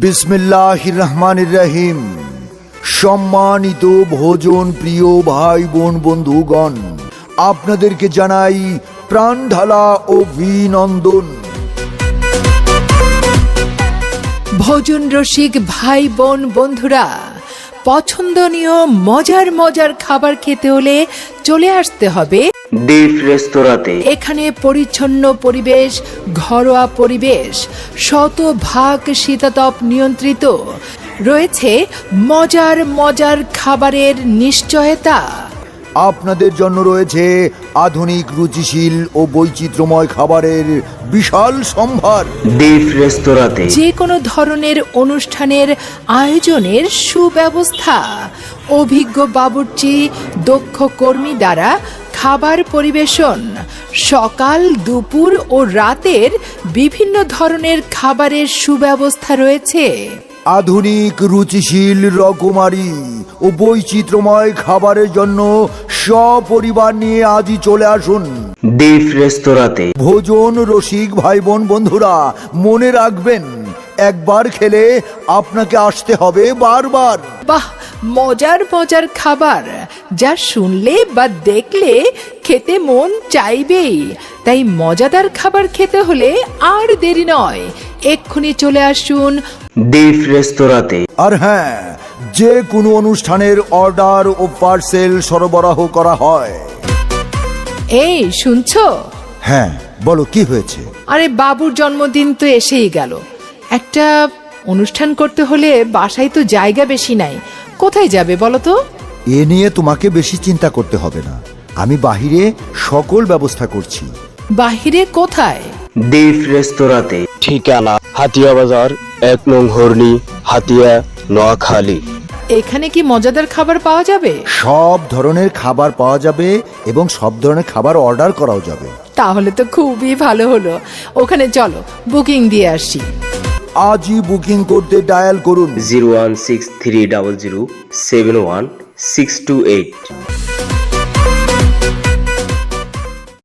বিসমিল্লাহির রহমানির রহিম। সম্মানিত ভোজন প্রিয় ভাই বোন বন্ধুগণ, আপনাদেরকে জানাই প্রাণ ঢালা অভিনন্দন। ভোজন রসিক ভাই বোন বন্ধুরা, পছন্দনীয় মজার মজার খাবার খেতে হলে চলে আসতে হবে ডিপ রেস্তোরাঁতে। এখানে পরিচ্ছন্ন পরিবেশ, ঘরোয়া পরিবেশ, শতভাগ শীতাতপ নিয়ন্ত্রিত, রয়েছে মজার মজার খাবারের নিশ্চয়তা। আপনাদের জন্য রয়েছে আধুনিক, রুচিশীল ও বৈচিত্র্যময় খাবারের বিশাল সম্ভার। ডিপ রেস্তোরাঁতে যে কোনো ধরনের অনুষ্ঠানের আয়োজনের সুব্যবস্থা, অভিজ্ঞ বাবুর্চি, দক্ষ কর্মী দ্বারা খাবার পরিবেশন, সকাল, দুপুর ও রাতের বিভিন্ন ধরনের খাবারের সুব্যবস্থা রয়েছে। আধুনিক, রুচিশীল, রকমারি ও বৈচিত্র্যময় খাবারের জন্য সপরিবার নিয়ে আজই চলে আসুন ডিপ রেস্তোরাঁতে। ভোজন রসিক ভাই বোন বন্ধুরা, মনে রাখবেন, একবার খেলে আপনাকে আসতে হবে বারবার। বাহ, মজার মজার খাবার যা শুনলে বা দেখলে খেতে মন চাইবেই। তাই মজাদার খাবার খেতে হলে আর দেরি নয়, এক্ষুনি চলে আসুন ডিপ রেস্তোরাঁতে। আর হ্যাঁ, যে কোনো অনুষ্ঠানের অর্ডার ও পার্সেল সরবরাহ করা হয়। এই শুনছো? হ্যাঁ, বলো কি হয়েছে? আরে বাবুর জন্মদিন তো এসেই গেল, একটা অনুষ্ঠান করতে হলে বাসায় তো জায়গা বেশি নাই, কোথায় যাবে বলো তো? এ নিয়ে তোমাকে বেশি চিন্তা করতে হবে না, আমি বাহিরে সকল ব্যবস্থা করছি। বাহিরে কোথায়? ডিপ রেস্তোরাঁতে। ঠিকানা হাতিয়া বাজার 1 নং হরনি, হাতিয়া, নোয়াখালী। এখানে কি মজাদার খাবার পাওয়া যাবে? সব ধরনের খাবার পাওয়া যাবে এবং সব ধরনের খাবার অর্ডার করাও যাবে। তাহলে তো খুবই ভালো হলো, ওখানে চলো বুকিং দিয়ে আসি। আজই বুকিং করতে ডায়াল করুন 01630071628।